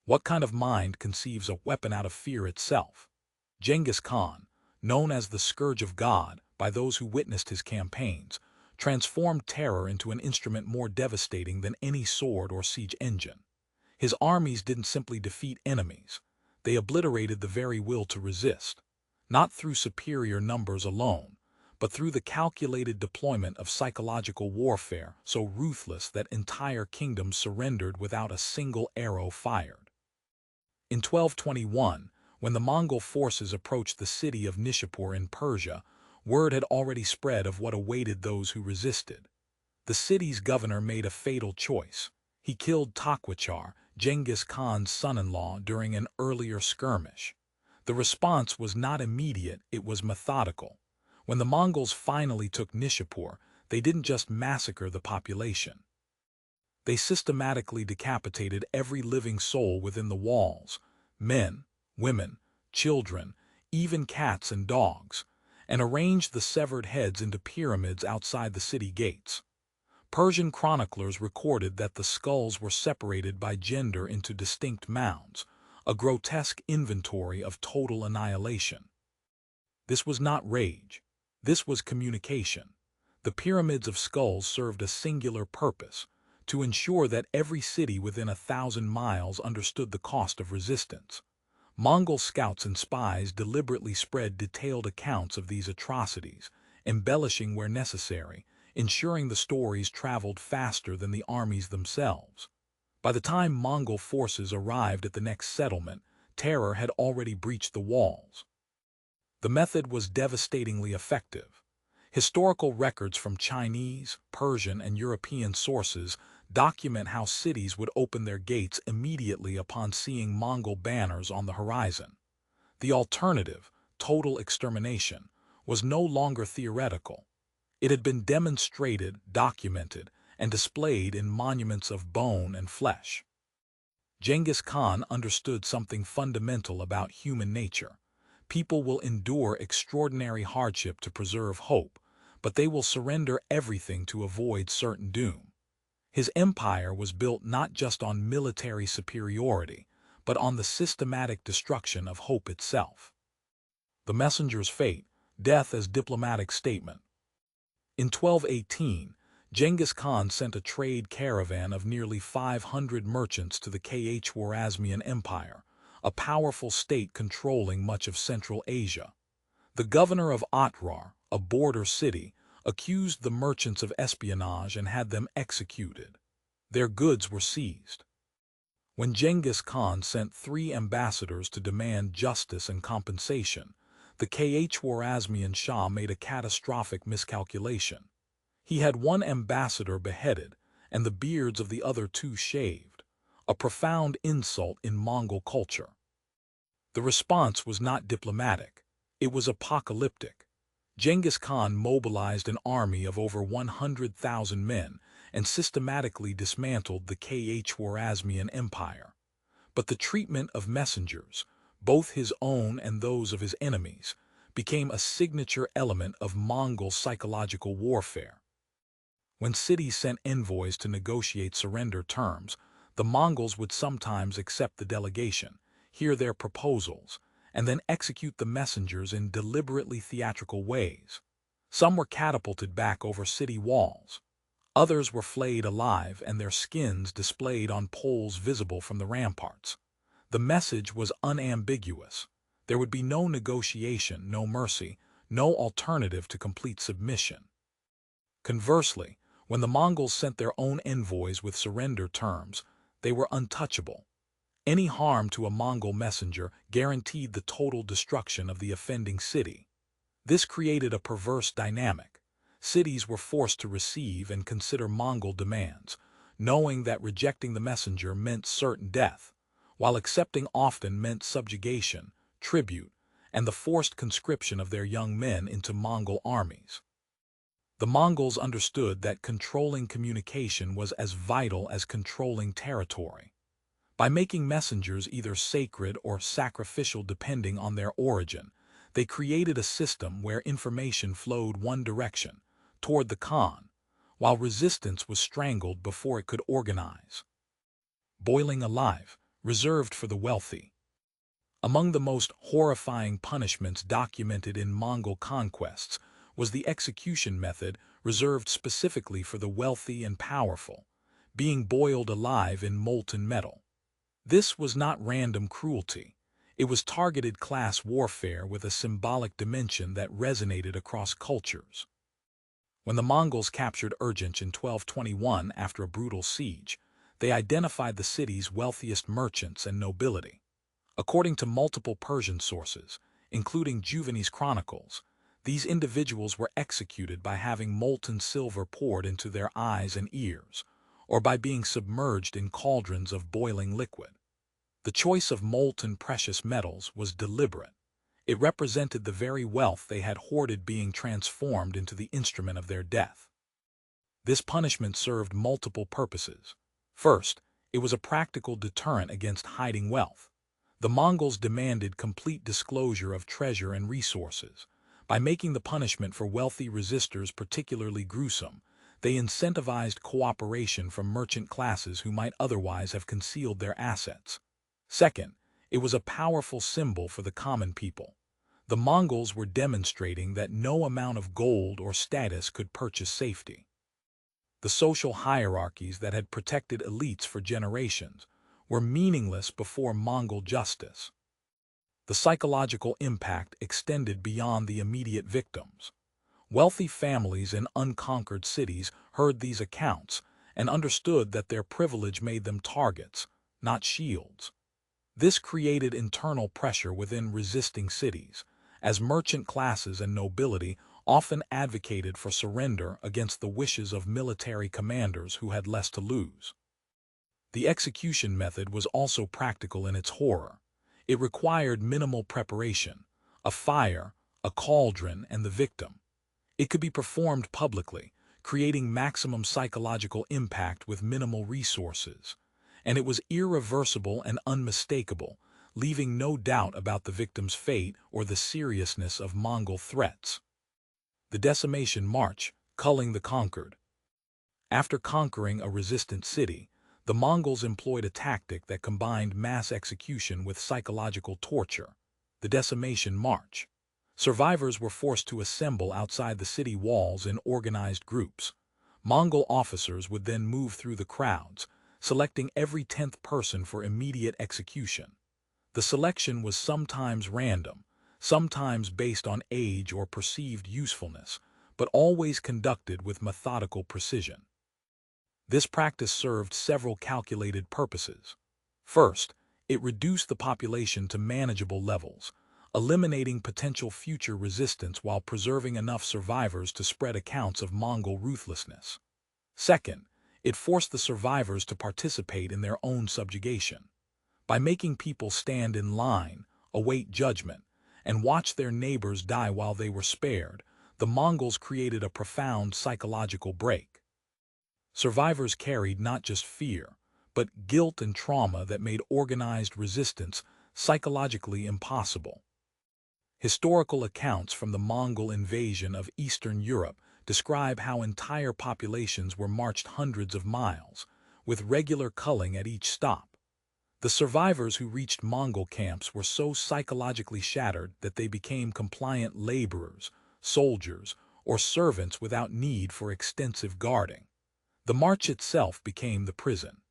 What kind of mind conceives a weapon out of fear itself? Genghis Khan, known as the Scourge of God by those who witnessed his campaigns, transformed terror into an instrument more devastating than any sword or siege engine. His armies didn't simply defeat enemies, they obliterated the very will to resist, not through superior numbers alone, but through the calculated deployment of psychological warfare so ruthless that entire kingdoms surrendered without a single arrow fired. In 1221, when the Mongol forces approached the city of Nishapur in Persia, word had already spread of what awaited those who resisted. The city's governor made a fatal choice. He killed Takwachar, Genghis Khan's son-in-law, during an earlier skirmish. The response was not immediate, it was methodical. When the Mongols finally took Nishapur, they didn't just massacre the population. They systematically decapitated every living soul within the walls, men, women, children, even cats and dogs, and arranged the severed heads into pyramids outside the city gates. Persian chroniclers recorded that the skulls were separated by gender into distinct mounds, a grotesque inventory of total annihilation. This was not rage. This was communication. The pyramids of skulls served a singular purpose: to ensure that every city within 1,000 miles understood the cost of resistance. Mongol scouts and spies deliberately spread detailed accounts of these atrocities, embellishing where necessary, ensuring the stories traveled faster than the armies themselves. By the time Mongol forces arrived at the next settlement, terror had already breached the walls. The method was devastatingly effective. Historical records from Chinese, Persian, and European sources document how cities would open their gates immediately upon seeing Mongol banners on the horizon. The alternative, total extermination, was no longer theoretical. It had been demonstrated, documented, and displayed in monuments of bone and flesh. Genghis Khan understood something fundamental about human nature. People will endure extraordinary hardship to preserve hope, but they will surrender everything to avoid certain doom. His empire was built not just on military superiority, but on the systematic destruction of hope itself. The messenger's fate, death as diplomatic statement. In 1218, Genghis Khan sent a trade caravan of nearly 500 merchants to the Khwarezmian Empire, a powerful state controlling much of Central Asia. The governor of Otrar, a border city, accused the merchants of espionage and had them executed. Their goods were seized. When Genghis Khan sent 3 ambassadors to demand justice and compensation, the Khwarezmian Shah made a catastrophic miscalculation. He had one ambassador beheaded and the beards of the other 2 shaved, a profound insult in Mongol culture. The response was not diplomatic, it was apocalyptic. Genghis Khan mobilized an army of over 100,000 men and systematically dismantled the Khwarezmian Empire. But the treatment of messengers, both his own and those of his enemies, became a signature element of Mongol psychological warfare. When cities sent envoys to negotiate surrender terms, the Mongols would sometimes accept the delegation, hear their proposals, and then execute the messengers in deliberately theatrical ways. Some were catapulted back over city walls. Others were flayed alive and their skins displayed on poles visible from the ramparts. The message was unambiguous. There would be no negotiation, no mercy, no alternative to complete submission. Conversely, when the Mongols sent their own envoys with surrender terms, they were untouchable. Any harm to a Mongol messenger guaranteed the total destruction of the offending city. This created a perverse dynamic. Cities were forced to receive and consider Mongol demands, knowing that rejecting the messenger meant certain death, while accepting often meant subjugation, tribute, and the forced conscription of their young men into Mongol armies. The Mongols understood that controlling communication was as vital as controlling territory. By making messengers either sacred or sacrificial depending on their origin, they created a system where information flowed one direction, toward the Khan, while resistance was strangled before it could organize. Boiling alive, reserved for the wealthy. Among the most horrifying punishments documented in Mongol conquests was the execution method reserved specifically for the wealthy and powerful, being boiled alive in molten metal. This was not random cruelty. It was targeted class warfare with a symbolic dimension that resonated across cultures. When the Mongols captured Urgench in 1221 after a brutal siege, they identified the city's wealthiest merchants and nobility. According to multiple Persian sources, including Juvenis's chronicles, these individuals were executed by having molten silver poured into their eyes and ears, or by being submerged in cauldrons of boiling liquid. The choice of molten precious metals was deliberate. It represented the very wealth they had hoarded being transformed into the instrument of their death. This punishment served multiple purposes. First, it was a practical deterrent against hiding wealth. The Mongols demanded complete disclosure of treasure and resources. By making the punishment for wealthy resistors particularly gruesome, they incentivized cooperation from merchant classes who might otherwise have concealed their assets. Second, it was a powerful symbol for the common people. The Mongols were demonstrating that no amount of gold or status could purchase safety. The social hierarchies that had protected elites for generations were meaningless before Mongol justice. The psychological impact extended beyond the immediate victims. Wealthy families in unconquered cities heard these accounts and understood that their privilege made them targets, not shields. This created internal pressure within resisting cities, as merchant classes and nobility often advocated for surrender against the wishes of military commanders who had less to lose. The execution method was also practical in its horror. It required minimal preparation: a fire, a cauldron, and the victim. It could be performed publicly, creating maximum psychological impact with minimal resources. And it was irreversible and unmistakable, leaving no doubt about the victim's fate or the seriousness of Mongol threats. The decimation march, culling the conquered. After conquering a resistant city, the Mongols employed a tactic that combined mass execution with psychological torture: the decimation march. Survivors were forced to assemble outside the city walls in organized groups. Mongol officers would then move through the crowds, selecting every 10th person for immediate execution. The selection was sometimes random, sometimes based on age or perceived usefulness, but always conducted with methodical precision. This practice served several calculated purposes. First, it reduced the population to manageable levels, eliminating potential future resistance while preserving enough survivors to spread accounts of Mongol ruthlessness. Second, it forced the survivors to participate in their own subjugation. By making people stand in line, await judgment, and watch their neighbors die while they were spared, the Mongols created a profound psychological break. Survivors carried not just fear, but guilt and trauma that made organized resistance psychologically impossible. Historical accounts from the Mongol invasion of Eastern Europe describe how entire populations were marched hundreds of miles, with regular culling at each stop. The survivors who reached Mongol camps were so psychologically shattered that they became compliant laborers, soldiers, or servants without need for extensive guarding. The march itself became the prison.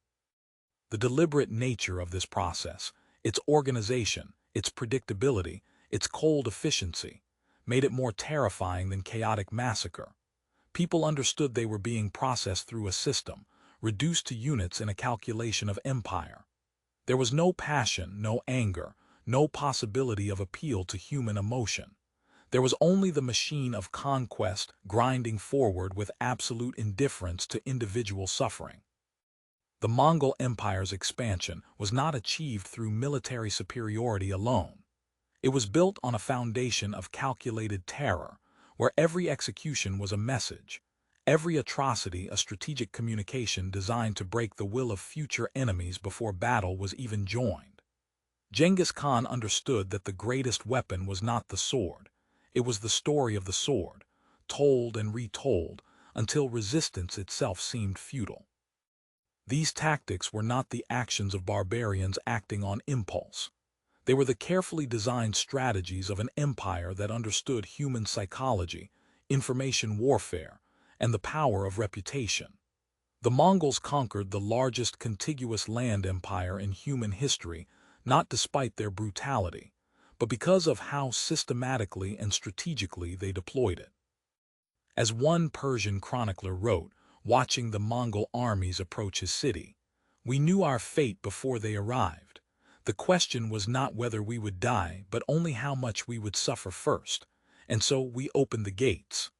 The deliberate nature of this process, its organization, its predictability, its cold efficiency, made it more terrifying than chaotic massacre. People understood they were being processed through a system, reduced to units in a calculation of empire. There was no passion, no anger, no possibility of appeal to human emotion. There was only the machine of conquest grinding forward with absolute indifference to individual suffering. The Mongol Empire's expansion was not achieved through military superiority alone. It was built on a foundation of calculated terror, where every execution was a message, every atrocity a strategic communication designed to break the will of future enemies before battle was even joined. Genghis Khan understood that the greatest weapon was not the sword. It was the story of the sword, told and retold until resistance itself seemed futile. These tactics were not the actions of barbarians acting on impulse. They were the carefully designed strategies of an empire that understood human psychology, information warfare, and the power of reputation. The Mongols conquered the largest contiguous land empire in human history, not despite their brutality, but because of how systematically and strategically they deployed it. As one Persian chronicler wrote, watching the Mongol armies approach his city, "We knew our fate before they arrived. The question was not whether we would die, but only how much we would suffer first, and so we opened the gates."